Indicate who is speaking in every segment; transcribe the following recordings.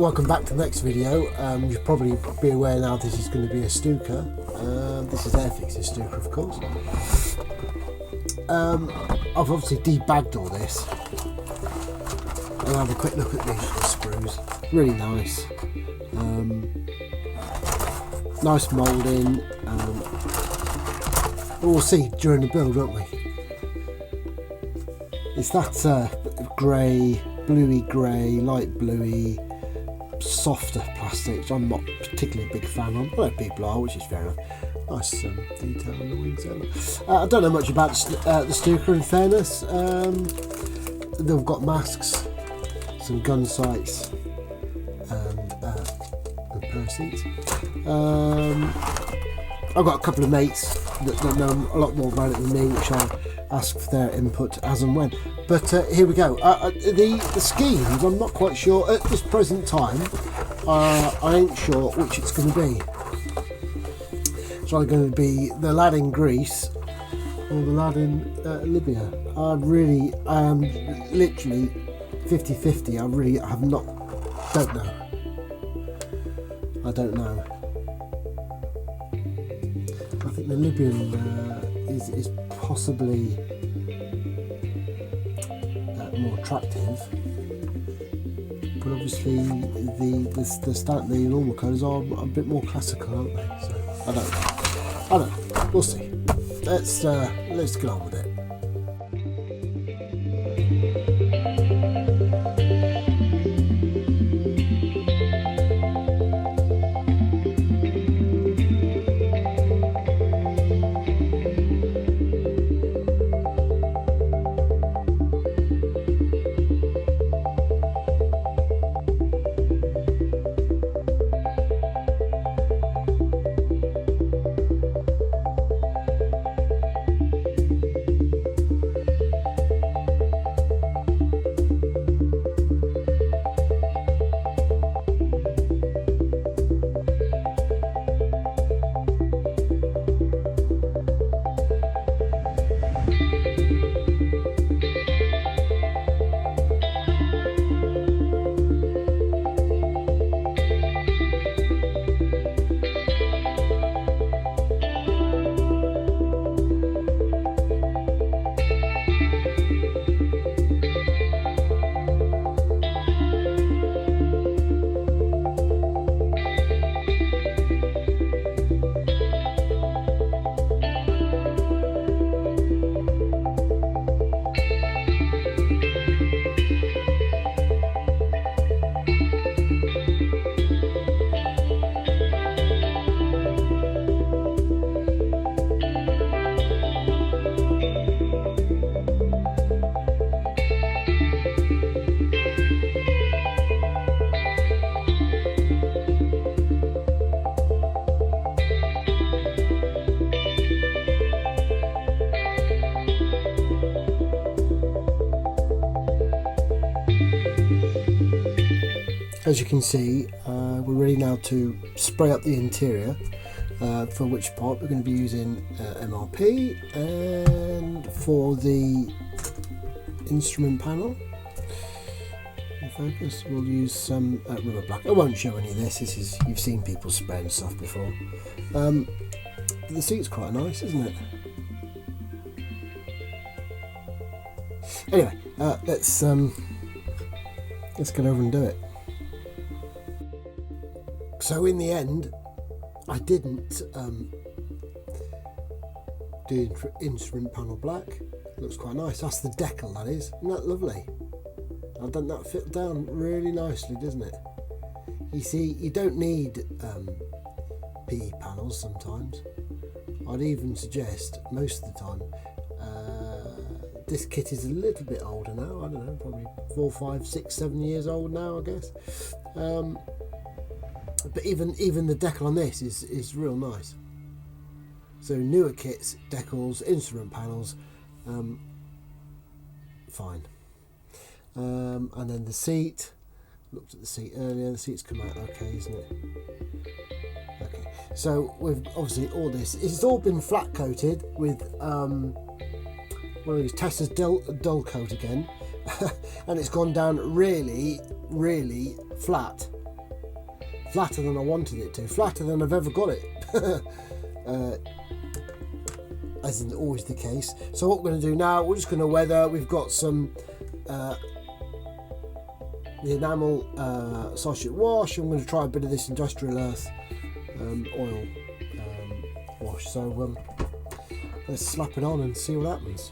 Speaker 1: welcome back to the next video. You'll probably be aware now this is going to be a Stuka. This is Airfix's Stuka, of course. I've obviously debagged all this. I'll have a quick look at these sprues. Really nice. Nice moulding. We'll see during the build, won't we? It's that grey, bluey grey, light bluey, softer plastic, which I'm not particularly a big fan of. I know people are, which is fair enough. Nice detail on the wings there. I don't know much about the Stuka, in fairness. They've got masks, some gun sights, and a pair of seats. I've got a couple of mates that know a lot more about it than me, which I'll ask for their input as and when. But here we go. The schemes, I'm not quite sure at this present time. I ain't sure which it's going to be. It's either going to be the lad in Greece or the lad in Libya. I am literally 50-50. I really have not, don't know. I don't know. I think the Libyan is possibly more attractive, but obviously the normal colours are a bit more classical, aren't they? So I don't know. We'll see. Let's get on with it. As you can see, we're ready now to spray up the interior, for which part we're going to be using MRP, and for the instrument panel, focus, we'll use some rubber black. I won't show any of this. You've seen people spraying stuff before. The seat's quite nice, isn't it? Anyway, let's get over and do it. So in the end, I didn't do instrument panel black. Looks quite nice. That's the decal, that is. Isn't that lovely? I've done that fit down really nicely, doesn't it? You see, you don't need PE panels sometimes. I'd even suggest most of the time. This kit is a little bit older now. I don't know, probably 4, 5, 6, 7 years old now, I guess. But even the decal on this is real nice. So newer kits, decals, instrument panels, fine. And then the seat, looked at the seat earlier, the seat's come out okay, isn't it? Okay, so with obviously all this, it's all been flat coated with one of these Tessa's dull coat again, and it's gone down really flat. flatter than I wanted it to, flatter than I've ever got it. As is always the case. So what we're going to do now, we're just going to weather. We've got some the enamel sachet wash. I'm going to try a bit of this industrial earth oil wash. So let's slap it on and see what happens.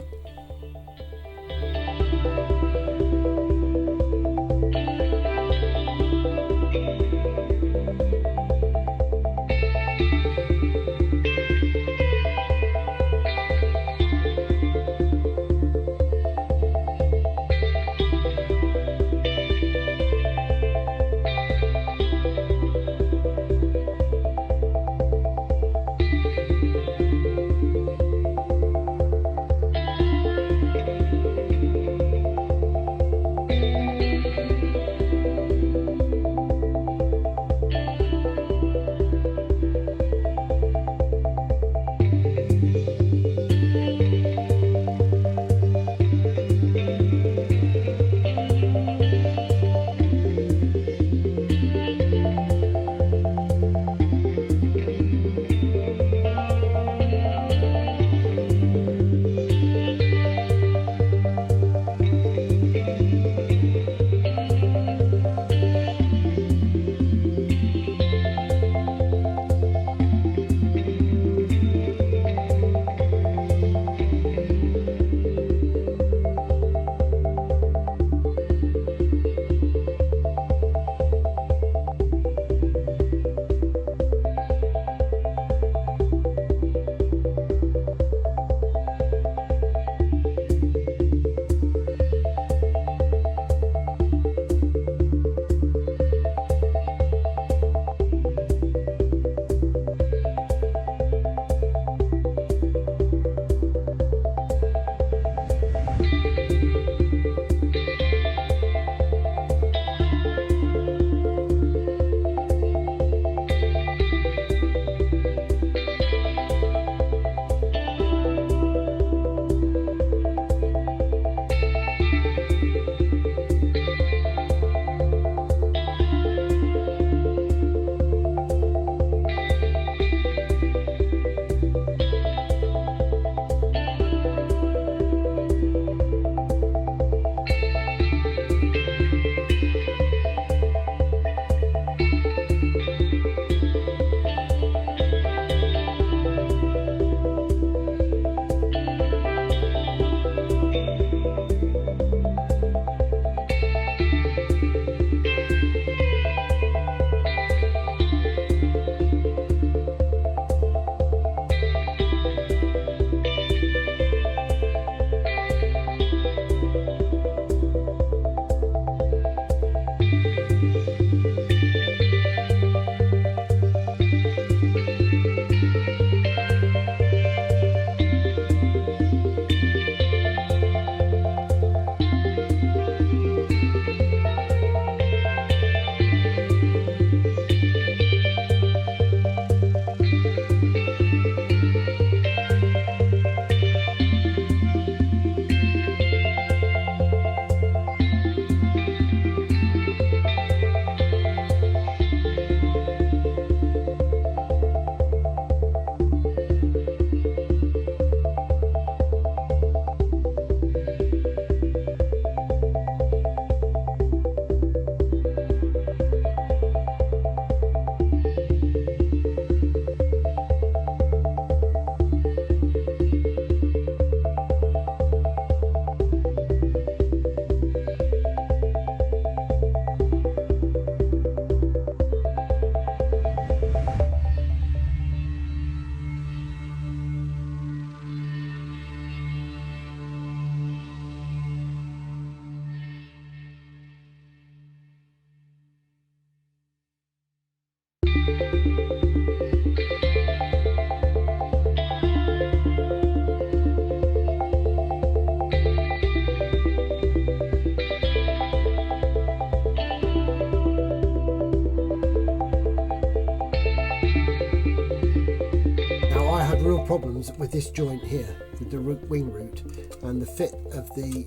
Speaker 1: problems with this joint here, with the wing root and the fit of the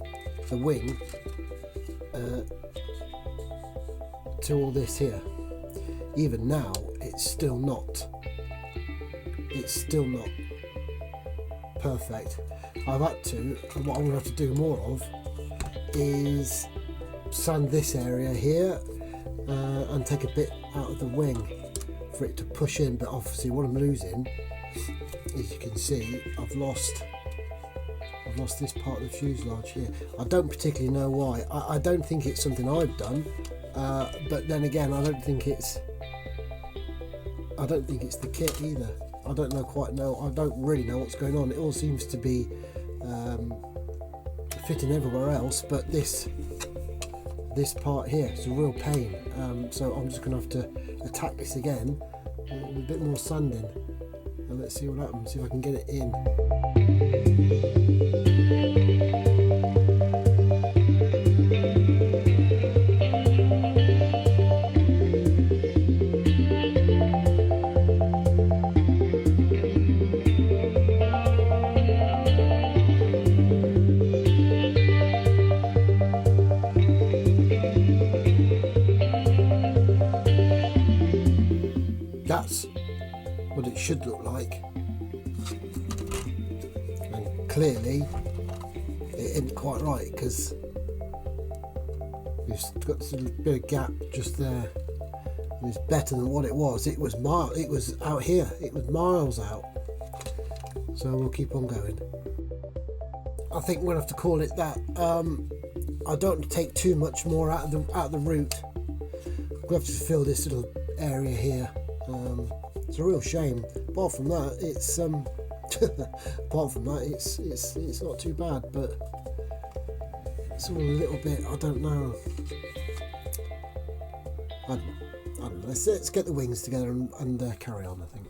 Speaker 1: wing to all this here. even now it's still not perfect. I've had to, and what I'm going to have to do more of is sand this area here and take a bit out of the wing for it to push in, but obviously what I'm losing, as you can see, I've lost this part of the fuselage here. I don't particularly know why. I don't think it's something I've done, but then again I don't think it's the kit either. I don't really know what's going on. It all seems to be fitting everywhere else, but this part here is a real pain. So I'm just going to have to attack this again with a bit more sanding, and let's see what happens, see if I can get it in. That's what it should look like, and clearly it isn't quite right, because we've got this little bit of gap just there, and it's better than what it was. It was out here, it was miles out, so we'll keep on going. I think we're gonna have to call it that. I don't take too much more out of the route. We have to fill this little area here. It's a real shame. Apart from that, it's it's not too bad, but it's all a little bit, I don't know. I don't know. Let's get the wings together and carry on, I think.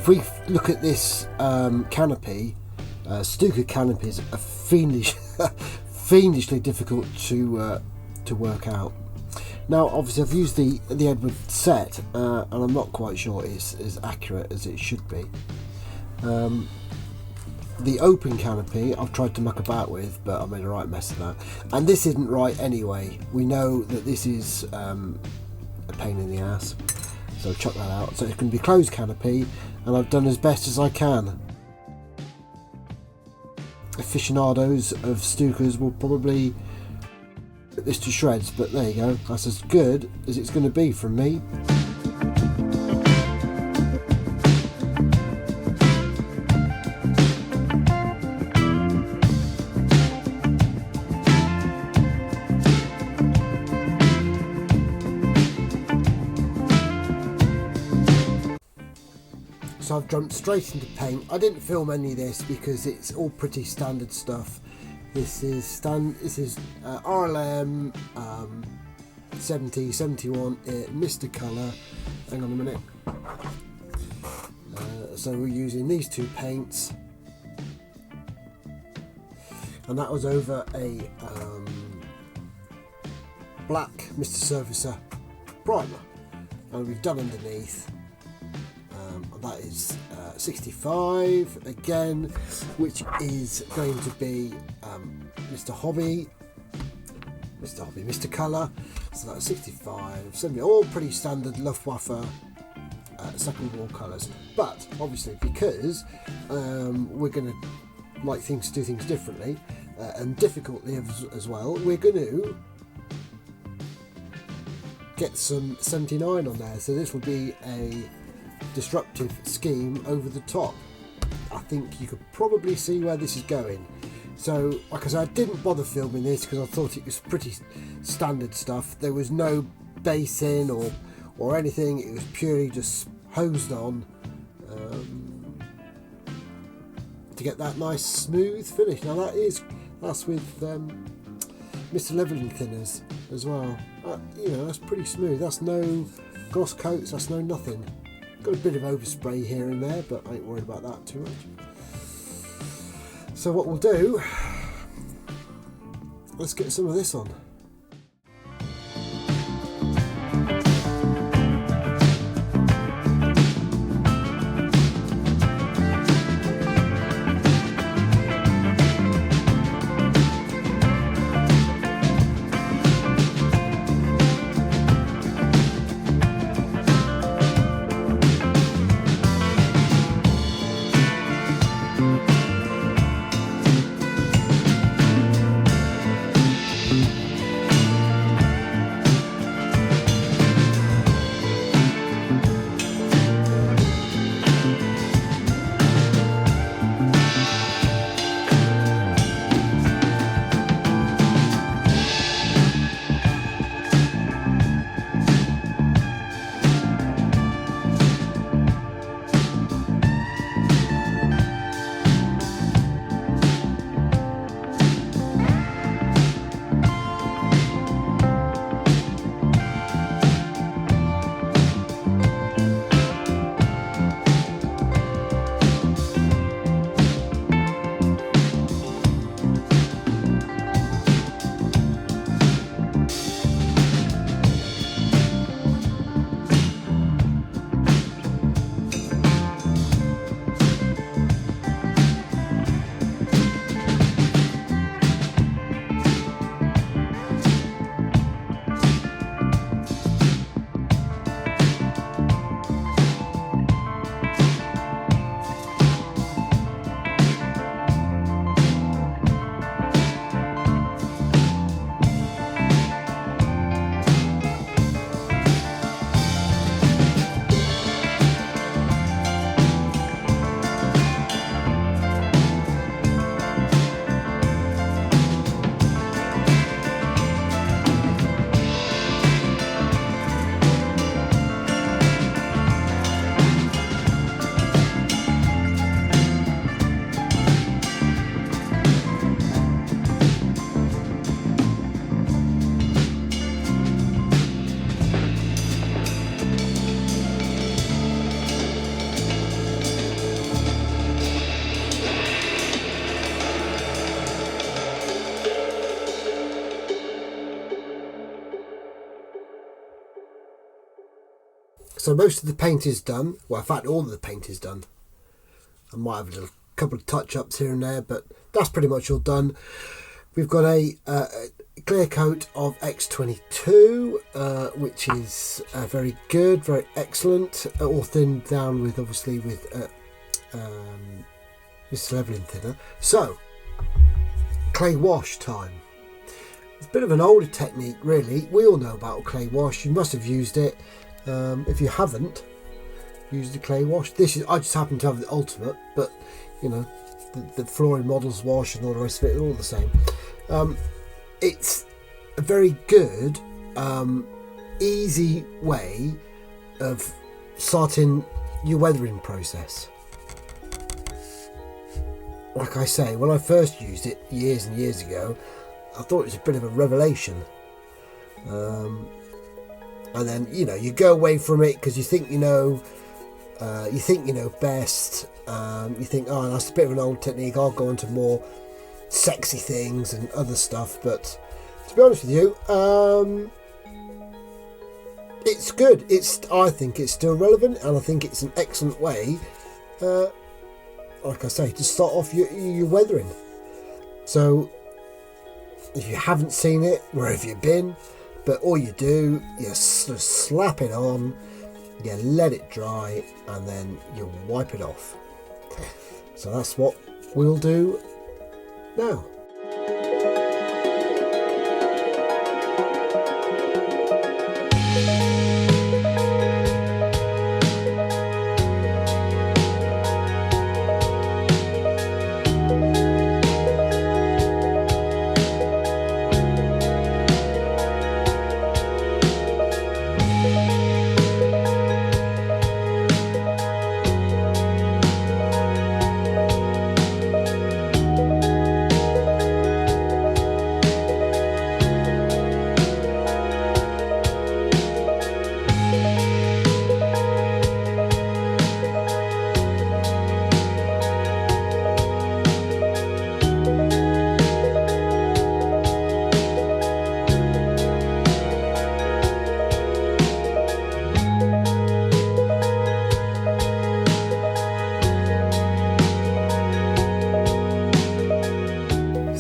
Speaker 1: if we look at this canopy, Stuka canopies are fiendishly difficult to work out. Now obviously I've used the Edward set and I'm not quite sure it's as accurate as it should be. The open canopy I've tried to muck about with, but I made a right mess of that, and this isn't right anyway. We know that this is a pain in the ass, so chuck that out. So it can be closed canopy, and I've done as best as I can. Aficionados of Stukas will probably put this to shreds, but there you go, that's as good as it's going to be from me. So I've jumped straight into paint. I didn't film any of this because it's all pretty standard stuff. This is RLM 7071 Mr. Colour. Hang on a minute. So we're using these two paints, and that was over a black Mr. Surfacer primer, and we've done underneath. That is 65 again, which is going to be Mr. Colour. So that's 65, 70, all pretty standard Luftwaffe second war colours. But obviously, because we're going to like do things differently and difficultly as well, we're going to get some 79 on there. So this will be a disruptive scheme over the top. I think you could probably see where this is going. So like I said, I didn't bother filming this because I thought it was pretty standard stuff. There was no basing or anything. It was purely just hosed on to get that nice smooth finish. Now that's with Mr. Leveling Thinners as well. You know, that's pretty smooth. That's no gloss coats, that's no nothing. Got a bit of overspray here and there, but I ain't worried about that too much. So what we'll do, let's get some of this on. So most of the paint is done. Well, in fact, all of the paint is done. I might have a little couple of touch-ups here and there, but that's pretty much all done. We've got a clear coat of X22, which is very good, very excellent. All thinned down with, obviously, with this leveling thinner. So, clay wash time. It's a bit of an older technique, really. We all know about clay wash. You must have used it. If you haven't used the clay wash, I just happen to have the ultimate, but you know, the flooring models wash and all the rest of it are all the same. It's a very good, easy way of starting your weathering process. Like I say, when I first used it years and years ago, I thought it was a bit of a revelation. And then, you know, you go away from it because you think you know best. You think, oh, that's a bit of an old technique. I'll go on to more sexy things and other stuff. But to be honest with you, it's good. I think it's still relevant, and I think it's an excellent way, like I say, to start off your weathering. So if you haven't seen it, where have you been? But all you do, you just slap it on, you let it dry, and then you wipe it off. So that's what we'll do now.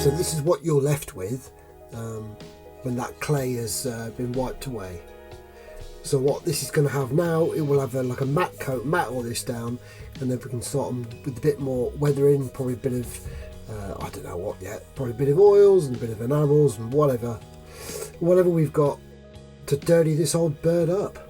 Speaker 1: So this is what you're left with when that clay has been wiped away. So what this is going to have now, it will have like a matte coat, matte all this down, and then we can start with a bit more weathering, probably a bit of, I don't know what yet, probably a bit of oils and a bit of enamels and whatever we've got to dirty this old bird up.